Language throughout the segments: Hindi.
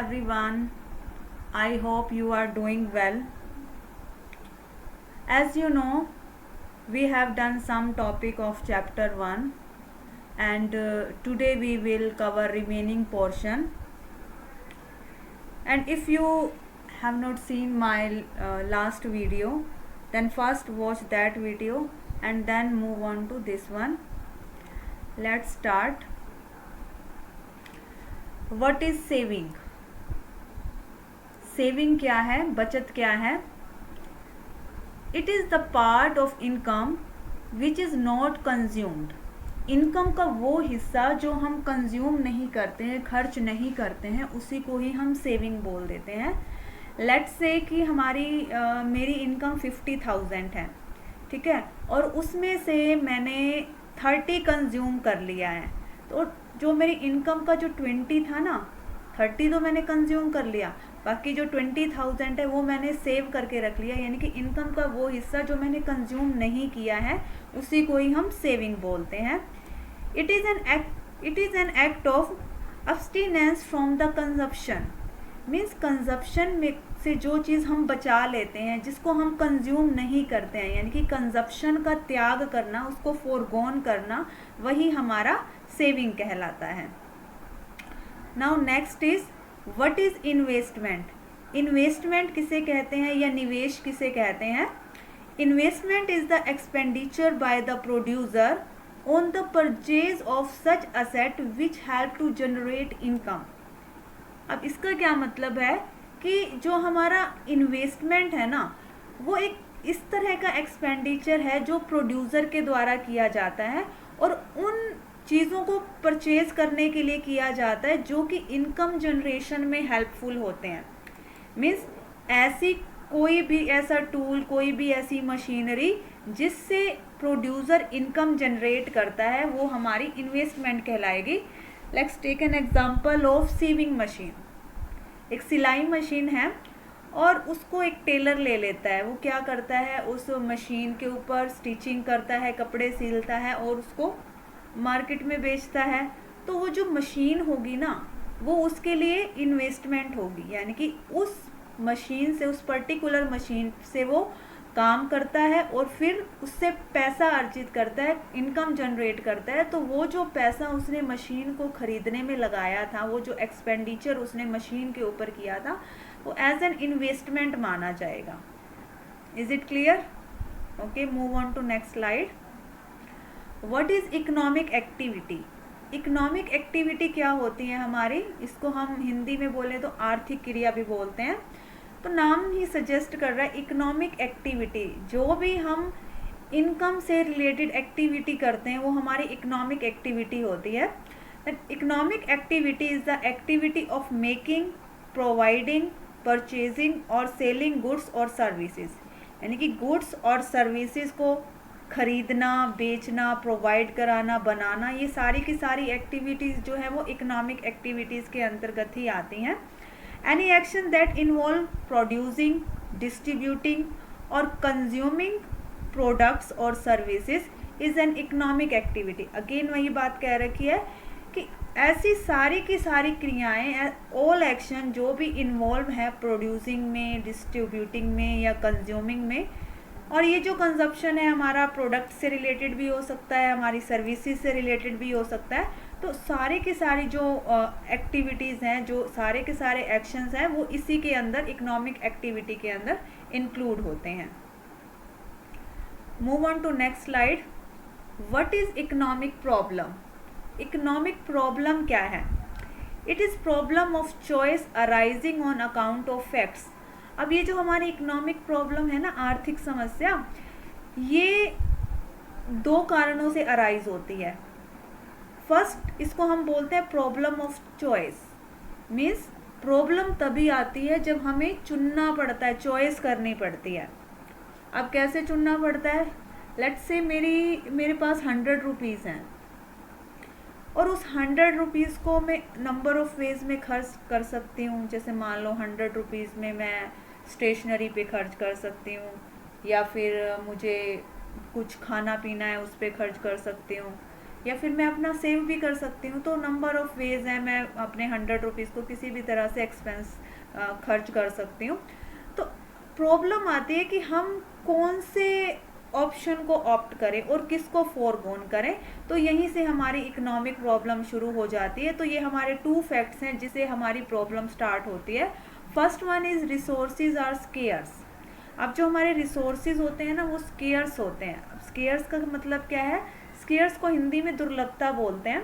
everyone. I hope you are doing well. As you know, we have done some topic of chapter 1 and today we will cover remaining portion. And if you have not seen my last video, then first watch that video and then move on to this one. Let's start. What is saving? Saving क्या है, बचत क्या है? It is the part of income which is not consumed. Income का वो हिस्सा जो हम कंज्यूम नहीं करते हैं, खर्च नहीं करते हैं, उसी को ही हम सेविंग बोल देते हैं. लेट्स से कि मेरी इनकम 50,000 है, ठीक है, और उसमें से मैंने 30 कंज्यूम कर लिया है. तो जो मेरी इनकम का जो 20 था ना, 30 तो मैंने कंज्यूम कर लिया, बाकी जो 20,000 है वो मैंने सेव करके रख लिया. यानी कि इनकम का वो हिस्सा जो मैंने कंज्यूम नहीं किया है उसी को ही हम सेविंग बोलते हैं. It is an act of abstinence from the consumption. Means consumption में से जो चीज़ हम बचा लेते हैं, जिसको हम कंज्यूम नहीं करते हैं, यानी कि कंजप्शन का त्याग करना, उसको फोरगोन करना, वही हमारा सेविंग कहलाता है. Now next is what is investment. Investment किसे कहते हैं या निवेश किसे कहते हैं? Investment is the expenditure by the producer on the purchase of such asset which help to generate income. अब इसका क्या मतलब है कि जो हमारा इन्वेस्टमेंट है ना, वो एक इस तरह का एक्सपेंडिचर है जो प्रोड्यूसर के द्वारा किया जाता है और उन चीज़ों को परचेज करने के लिए किया जाता है जो कि इनकम जनरेशन में हेल्पफुल होते हैं. मीन्स ऐसी कोई भी ऐसा टूल, कोई भी ऐसी मशीनरी जिससे प्रोड्यूसर इनकम जनरेट करता है, वो हमारी इन्वेस्टमेंट कहलाएगी. Let's take an example of sewing machine. एक सिलाई मशीन है और उसको एक टेलर ले लेता है. वो क्या करता है, उस मशीन के ऊपर स्टिचिंग करता है, कपड़े सिलता है और उसको मार्केट में बेचता है. तो वो जो मशीन होगी ना, वो उसके लिए इन्वेस्टमेंट होगी. यानी कि उस मशीन से, उस पर्टिकुलर मशीन से वो काम करता है और फिर उससे पैसा अर्जित करता है, इनकम जनरेट करता है. तो वो जो पैसा उसने मशीन को खरीदने में लगाया था, वो जो एक्सपेंडिचर उसने मशीन के ऊपर किया था, वो एज एन इन्वेस्टमेंट माना जाएगा. Is it clear? Okay, move on to next slide. What is economic activity. Economic activity क्या होती है हमारी? इसको हम हिंदी में बोले तो आर्थिक क्रिया भी बोलते हैं. तो नाम ही सजेस्ट कर रहा है इकोनॉमिक एक्टिविटी. जो भी हम इनकम से रिलेटेड एक्टिविटी करते हैं वो हमारी इकोनॉमिक एक्टिविटी होती है. Economic activity is the activity of making, providing, purchasing और सेलिंग गुड्स और सर्विसेज. यानी कि गुड्स और सर्विसेज को खरीदना, बेचना, प्रोवाइड कराना, बनाना, ये सारी की सारी एक्टिविटीज़ जो है वो इकोनॉमिक एक्टिविटीज़ के अंतर्गत ही आती हैं. Any action that involve producing, distributing और कंज्यूमिंग प्रोडक्ट्स और services is an economic activity. Again वही बात कह रखी है कि ऐसी सारी की सारी क्रियाएं, ऑल एक्शन जो भी इन्वॉल्व है प्रोड्यूसिंग में, डिस्ट्रीब्यूटिंग में या कंज्यूमिंग में, और ये जो कंजप्शन है हमारा प्रोडक्ट से रिलेटेड भी हो सकता है, हमारी सर्विसेज से रिलेटेड भी हो सकता है. तो सारे के सारी जो एक्टिविटीज़ हैं, जो सारे के सारे एक्शंस हैं, वो इसी के अंदर, इकोनॉमिक एक्टिविटी के अंदर इंक्लूड होते हैं. Move on to next slide. What is economic problem. Economic problem क्या है? It is problem of choice arising on account of facts. अब ये जो हमारी इकोनॉमिक प्रॉब्लम है ना, आर्थिक समस्या, ये 2 कारणों से अराइज होती है. फर्स्ट, इसको हम बोलते हैं problem of choice. Means problem तभी आती है जब हमें चुनना पड़ता है, चॉइस करनी पड़ती है. अब कैसे चुनना पड़ता है? लेट्स से मेरे पास 100 रुपीज़ हैं और उस 100 रुपीज़ को मैं नंबर ऑफ़ वेज में खर्च कर सकती हूँ. जैसे मान लो 100 रुपीज़ में मैं स्टेशनरी पे खर्च कर सकती हूँ, या फिर मुझे कुछ खाना पीना है उस पर खर्च कर सकती हूँ, या फिर मैं अपना सेव भी कर सकती हूँ। तो नंबर ऑफ वेज हैं, मैं अपने 100 रुपीज़ को किसी भी तरह से एक्सपेंस खर्च कर सकती हूँ। तो प्रॉब्लम आती है कि हम कौन से ऑप्शन को ऑप्ट करें और किसको फोरगोन करें। तो यहीं से हमारी इकोनॉमिक प्रॉब्लम शुरू हो जाती है। तो ये हमारे 2 फैक्ट्स हैं जिसे हमारी प्रॉब्लम स्टार्ट होती है। First one is resources are scarce. अब जो हमारे रिसोर्सेज होते हैं ना वो स्केयर्स होते हैं। अब स्केयर्स का मतलब क्या है? स्केयर्स को हिंदी में दुर्लभता बोलते हैं।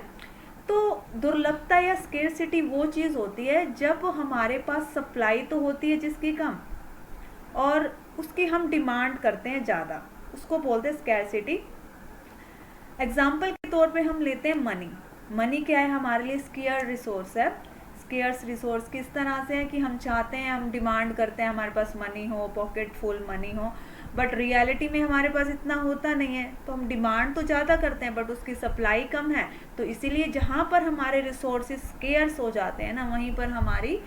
तो दुर्लभता या स्केर्सिटी वो चीज़ होती है जब हमारे पास सप्लाई तो होती है जिसकी कम, और उसकी हम डिमांड करते हैं ज़्यादा, उसको बोलते हैं स्कैरसिटी। एग्जाम्पल के तौर पे हम लेते हैं मनी। मनी क्या है? हमारे लिए स्केयर रिसोर्स है। स्केयर्स रिसोर्स किस तरह से है कि हम चाहते हैं, हम डिमांड करते हैं हमारे पास मनी हो, पॉकेट फुल मनी हो, बट रियलिटी में हमारे पास इतना होता नहीं है। तो हम डिमांड तो ज़्यादा करते हैं बट उसकी सप्लाई कम है। तो इसीलिए जहाँ पर हमारे रिसोर्सेज स्केयर्स हो जाते हैं ना, वहीं पर हमारी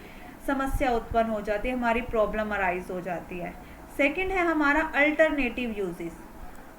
समस्या उत्पन्न हो जाती है, हमारी प्रॉब्लम अराइज हो जाती है। सेकंड है हमारा अल्टरनेटिव यूजेस।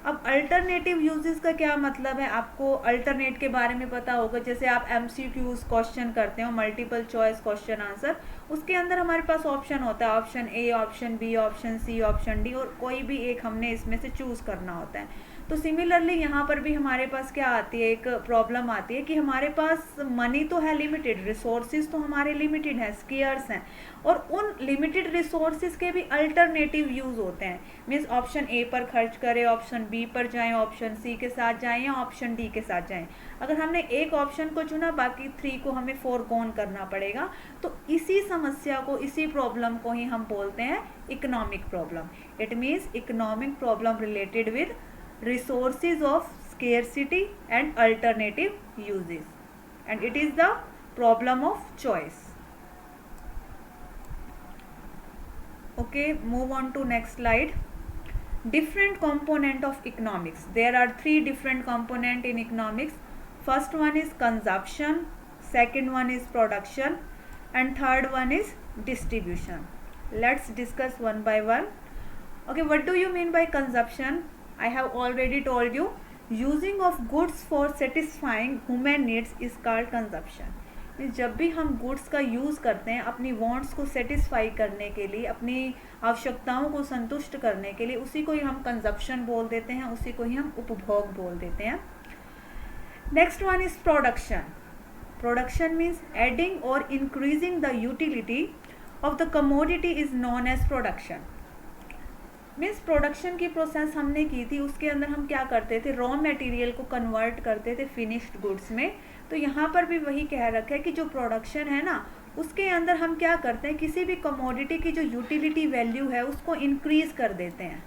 अब अल्टरनेटिव यूजेस का क्या मतलब है? आपको अल्टरनेट के बारे में पता होगा। जैसे आप MCQs क्वेश्चन करते हो, मल्टीपल चॉइस क्वेश्चन आंसर, उसके अंदर हमारे पास ऑप्शन होता है, option A, option B, option C, option D, और कोई भी एक हमने इसमें से चूज करना होता है। तो सिमिलरली यहाँ पर भी हमारे पास क्या आती है, एक प्रॉब्लम आती है कि हमारे पास मनी तो है लिमिटेड, रिसोर्सेज तो हमारे लिमिटेड हैं, स्केयर्स हैं, और उन लिमिटेड रिसोर्सेज के भी अल्टरनेटिव यूज होते हैं। मीन्स ऑप्शन ए पर खर्च करें, ऑप्शन बी पर जाएं, ऑप्शन सी के साथ जाएं या ऑप्शन डी के साथ जाएं। अगर हमने एक ऑप्शन को चुना, बाकी 3 को हमें फोरगोन करना पड़ेगा। तो इसी समस्या को, इसी प्रॉब्लम को ही हम बोलते हैं economic problem. It means economic problem related with resources of scarcity and alternative uses, and it is the problem of choice. Okay, move on to next slide. Different component of economics. There are 3 different component in economics. First one is consumption, second one is production, and third one is distribution. Let's discuss one by one. Okay, what do you mean by consumption? I have already told you, using of goods for satisfying human needs is called consumption. जब भी हम गुड्स का यूज़ करते हैं अपनी वांट्स को सेटिस्फाई करने के लिए, अपनी आवश्यकताओं को संतुष्ट करने के लिए, उसी को ही हम कंजप्शन बोल देते हैं, उसी को ही हम उपभोग बोल देते हैं। Next one is production. Production means adding और increasing the utility of the commodity is known as production. Means production की प्रोसेस हमने की थी, उसके अंदर हम क्या करते थे, रॉ मटेरियल को कन्वर्ट करते थे फिनिश्ड गुड्स में। तो यहाँ पर भी वही कह रखा है कि जो प्रोडक्शन है ना, उसके अंदर हम क्या करते हैं, किसी भी कमोडिटी की जो यूटिलिटी वैल्यू है उसको इंक्रीज कर देते हैं।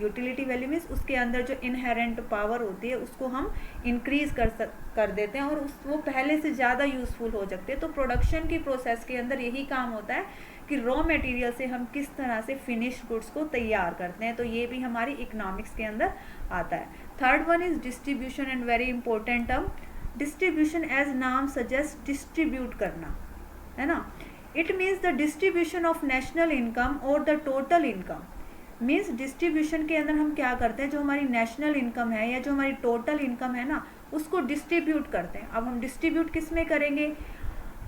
यूटिलिटी वैल्यू मीन्स उसके अंदर जो इनहेरेंट पावर होती है उसको हम इंक्रीज कर देते हैं और वो पहले से ज़्यादा यूजफुल हो जाते हैं। तो प्रोडक्शन की प्रोसेस के अंदर यही काम होता है कि रॉ मटेरियल से हम किस तरह से फिनिश्ड गुड्स को तैयार करते हैं। तो ये भी हमारी इकोनॉमिक्स के अंदर आता है। Third one is distribution and very important term. Distribution as नाम सजेस्ट डिस्ट्रीब्यूट करना, है ना। It means the distribution of national income और the total income. Means distribution के अंदर हम क्या करते हैं, जो हमारी नेशनल इनकम है या जो हमारी टोटल इनकम है ना, उसको डिस्ट्रीब्यूट करते हैं। अब हम डिस्ट्रीब्यूट किस में करेंगे,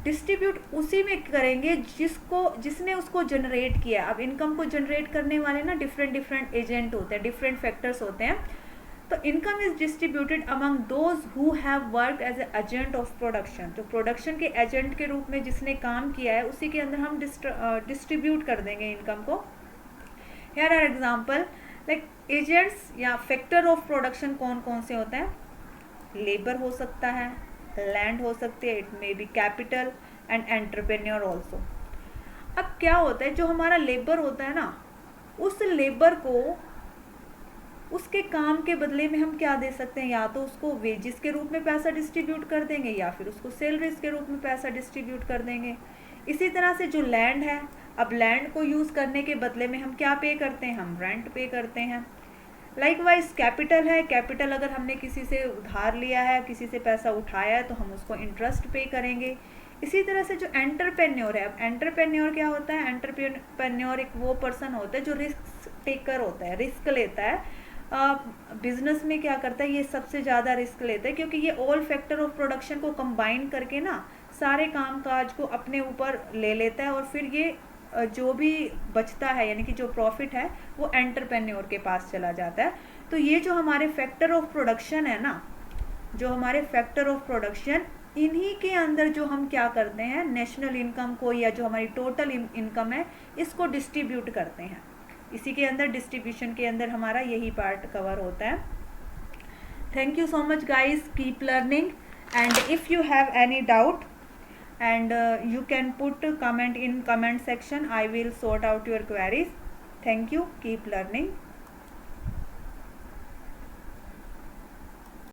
डिस्ट्रीब्यूट उसी में करेंगे जिसने उसको जनरेट किया। अब इनकम को जनरेट करने वाले ना डिफरेंट एजेंट होते हैं, डिफरेंट फैक्टर्स होते हैं। तो income is distributed among those who have work as a agent of production. जो प्रोडक्शन के एजेंट के रूप में जिसने काम किया है उसी के अंदर हम डिस्ट्रीब्यूट कर देंगे इनकम को। Here are example like agents या फैक्टर ऑफ प्रोडक्शन कौन कौन से होते हैं, लेबर हो सकता है, लैंड हो सकती है, it may be capital and entrepreneur also. अब क्या होता है, जो हमारा लेबर होता है ना, उस लेबर को उसके काम के बदले में हम क्या दे सकते हैं, या तो उसको वेजेस के रूप में पैसा डिस्ट्रीब्यूट कर देंगे या फिर उसको सैलरीज के रूप में पैसा डिस्ट्रीब्यूट कर देंगे। इसी तरह से जो लैंड है, अब लैंड को यूज़ करने के बदले में हम क्या पे करते हैं, हम रेंट पे करते हैं। लाइकवाइज कैपिटल है, कैपिटल अगर हमने किसी से उधार लिया है, किसी से पैसा उठाया है तो हम उसको इंटरेस्ट पे करेंगे। इसी तरह से जो एंटरप्रेन्योर है, अब एंटरप्रेन्योर क्या होता है, एंटरप्रेन्योर एक वो पर्सन होता है जो रिस्क टेकर होता है, रिस्क लेता है। बिजनेस में क्या करता है, ये सबसे ज़्यादा रिस्क लेता है, क्योंकि ये ऑल फैक्टर ऑफ प्रोडक्शन को कंबाइन करके ना सारे काम काज को अपने ऊपर ले लेता है, और फिर ये जो भी बचता है यानी कि जो प्रॉफिट है वो एंटरप्रेन्योर के पास चला जाता है। तो ये जो हमारे फैक्टर ऑफ प्रोडक्शन है ना, जो हमारे फैक्टर ऑफ प्रोडक्शन, इन्हीं के अंदर जो हम क्या करते हैं, नेशनल इनकम को या जो हमारी टोटल इनकम है इसको डिस्ट्रीब्यूट करते हैं। इसी के अंदर डिस्ट्रीब्यूशन के अंदर हमारा यही पार्ट कवर होता है। Thank you so much guys, keep learning, and if you have any doubt and you can put comment in comment section. I will sort out your queries. Thank you, keep learning.